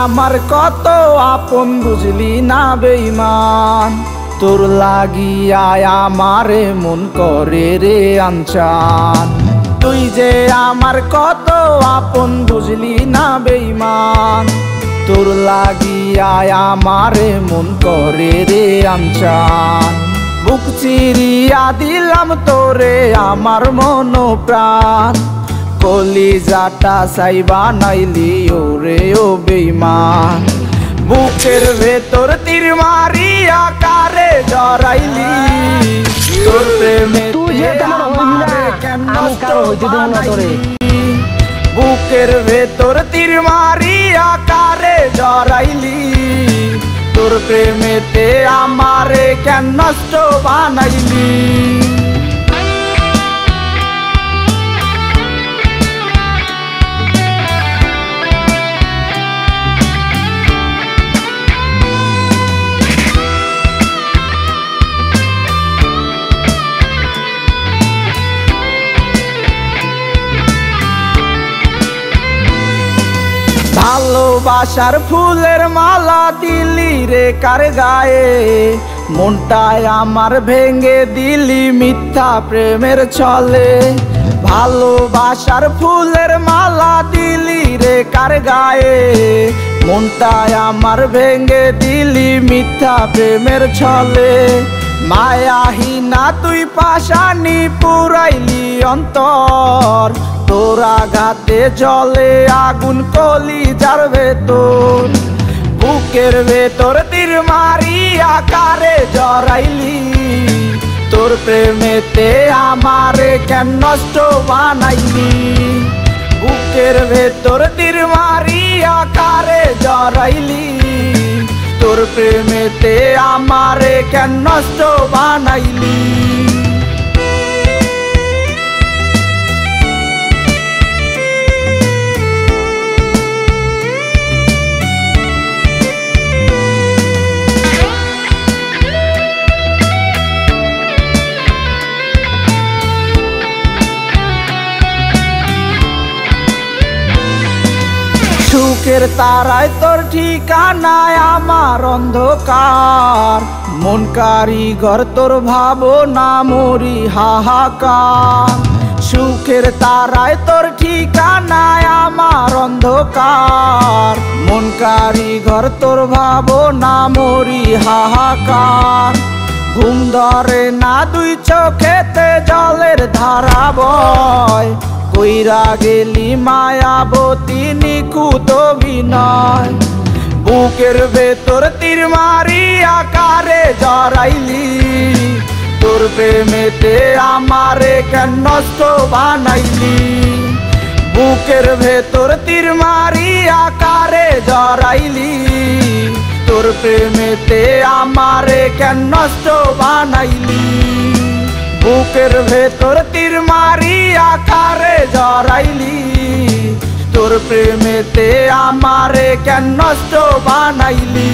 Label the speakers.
Speaker 1: আমার কত আপন বুঝলি না বেঈমান তোর লাগিয়া আমারে মন করে রে আনচান তুই যে আমার কত আপন বুঝলি না বেঈমান তোর লাগিয়া আমারে মন করে রে আনচান বুক চিরিয়া দিলাম তোরে আমার মন প্রাণ কলিজাটা সাইবা নাইলি ওরে ও বেঈমান বুকের ভেতর তীর মারিয়া কারে জড়াইলি তোর প্রেমে বুকের ভেতর তীর মারিয়া কারে জড়াইলি তোর প্রেমেতে আমারে কেন নষ্ট বানাইলি ভালোবাসার ফুলের মালা দিলি রে কার গায়ে মনটায় আমার ভেঙে দিলি মিথ্যা প্রেমের ছলে ভালোবাসার ফুলের মালা দিলি রে কার গায়ে মনটায় আমার ভেঙে দিলি মিথ্যা প্রেমের ছলে মায়াহীনা তুই পাশানি পুরাইলি অন্তর তোর আঘাতে জলে আগুন কলিজার ভেতর বুকের ভেতর তীর মারিয়া কারে জড়াইলি তোর প্রেমেতে আমারে কেন নষ্ট বানাইলি বুকের ভেতর তীর মারিয়া কারে জড়াইলি তোর প্রেমেতে আমারে কেন নষ্ট বানাইলি সুখের তারায় তোর ঠিকানায় আমার অন্ধকার মন কারিগর তোর ভাবনা মরি হাহাকার সুখের তারায় তোর ঠিকানায় আমার অন্ধকার মন কারিগর তোর ভাবনা মরি হাহাকার ঘুম ধরে না দুই চোখেতে জলের ধারা বয় কইরা গেলি মায়াবতী নিখুঁত অভিনয় বুকের ভেতর তীর মারিয়া কারে জড়াইলি তোর প্রেমেতে আমারে কেন নষ্ট বানাইলি বুকের ভেতর তীর মারিয়া কারে জড়াইলি তোর প্রেমেতে আমারে কেন নষ্ট বানাইলি বুকের ভেতর তীর মারিয়া কারে জড়াইলি তোর প্রেমেতে আমারে কেন নষ্ট বানাইলি।